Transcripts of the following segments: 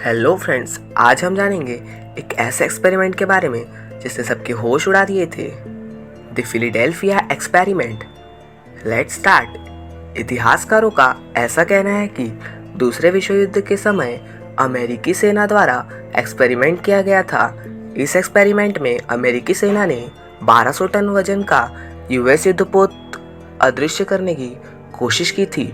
Hello friends, आज हम जानेंगे एक ऐसे एक्सपेरिमेंट के बारे में जिसने सबके होश उड़ा दिए थे। The Philadelphia experiment. Let's start. इतिहासकारों का ऐसा कहना है कि दूसरे विश्व युद्ध के समय अमेरिकी सेना द्वारा एक्सपेरिमेंट किया गया था। इस एक्सपेरिमेंट में अमेरिकी सेना ने 1200 टन वजन का यूएस युद्धपोत अदृश्य करने की कोशिश की थी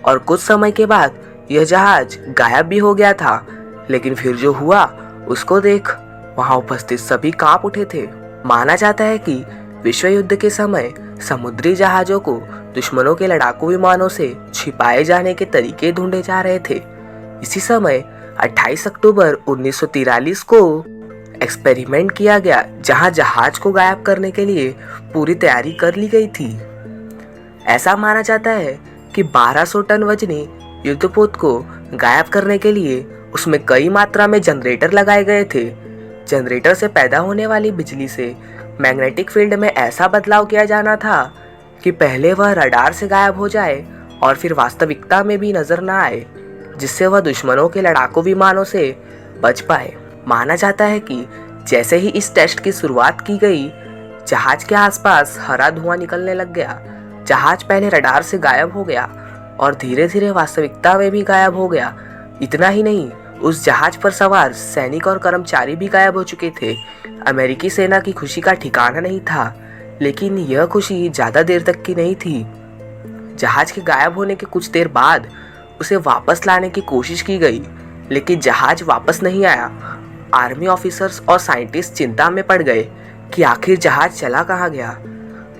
और कुछ समय के बाद यह जहाज गायब भी हो गया था। लेकिन फिर जो हुआ उसको देख वहां उपस्थित सभी कांप उठे थे। माना जाता है कि विश्व युद्ध के समय समुद्री जहाजों को दुश्मनों के लड़ाकू विमानों से छिपाए जाने के तरीके ढूंढे जा रहे थे। इसी समय 28 अक्टूबर 1943 को एक्सपेरिमेंट किया गया, जहां जहाज को गायब करने के लिए पूरी तैयारी कर ली गई थी। ऐसा माना जाता है कि 1200 टन वजनी युद्धपोत को गायब करने के लिए उसमें कई मात्रा में जनरेटर लगाए गए थे। जनरेटर से पैदा होने वाली बिजली से मैग्नेटिक फील्ड में ऐसा बदलाव किया जाना था कि पहले वह रडार से गायब हो जाए और फिर वास्तविकता में भी नजर न आए, जिससे वह दुश्मनों के लड़ाकू विमानों से बच पाए। माना जाता है कि जैसे ही इस टेस्ट की शुरुआत की गई, जहाज के आसपास हरा धुआं निकलने लग गया। जहाज पहले रडार से गायब हो गया और धीरे धीरे वास्तविकता में भी गायब हो गया। इतना ही नहीं, उस जहाज पर सवार सैनिक और कर्मचारी भी गायब हो चुके थे। अमेरिकी सेना की खुशी का ठिकाना नहीं था, लेकिन यह खुशी ज्यादा देर तक की नहीं थी। जहाज के गायब होने के कुछ देर बाद उसे वापस लाने की कोशिश की गई, लेकिन जहाज वापस नहीं आया। आर्मी ऑफिसर्स और साइंटिस्ट चिंता में पड़ गए कि आखिर जहाज चला कहाँ गया।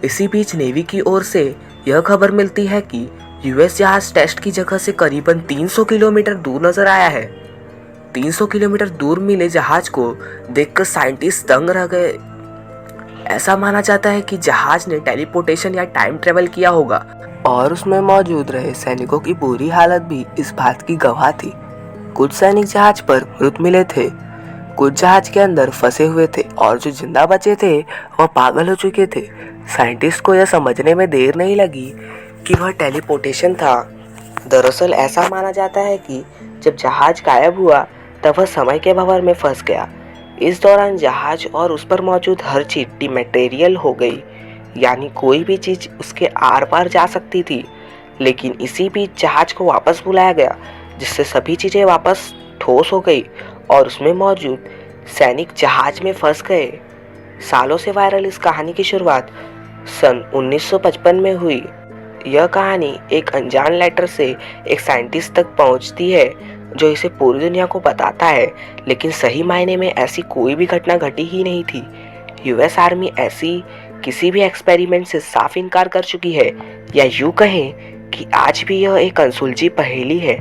इसी बीच नेवी की ओर से यह खबर मिलती है कि यूएस जहाज टेस्ट की जगह से करीबन 300 किलोमीटर दूर नजर आया है। 300 किलोमीटर दूर मिले जहाज को देखकर साइंटिस्ट दंग रह गए। ऐसा माना जाता है कि जहाज ने टेलीपोर्टेशन या टाइम ट्रेवल किया होगा और उसमें मौजूद रहे सैनिकों की बुरी हालत भी इस बात की गवाह थी। कुछ सैनिक जहाज पर मृत मिले थे, कुछ जहाज के अंदर फंसे हुए थे और जो जिंदा बचे थे वह पागल हो चुके थे। साइंटिस्ट को यह समझने में देर नहीं लगी कि वह टेलीपोर्टेशन था। दरअसल ऐसा माना जाता है कि जब जहाज गायब हुआ तब वह समय के भंवर में फंस गया। इस दौरान जहाज और उस पर मौजूद हर चीज डिमैटेरियल हो गई, यानी कोई भी चीज उसके आर पार जा सकती थी। लेकिन इसी बीच जहाज को वापस बुलाया गया, जिससे सभी चीजें वापस ठोस हो गई और उसमें मौजूद सैनिक जहाज में फंस गए। सालों से वायरल इस कहानी की शुरुआत सन 1955 में हुई। यह कहानी एक अनजान लेटर से एक साइंटिस्ट तक पहुंचती है, जो इसे पूरी दुनिया को बताता है, लेकिन सही मायने में ऐसी कोई भी घटना घटी ही नहीं थी। यूएस आर्मी ऐसी किसी भी एक्सपेरिमेंट से साफ इनकार कर चुकी है, या यूं कहें कि आज भी यह एक अनसुलझी पहेली है।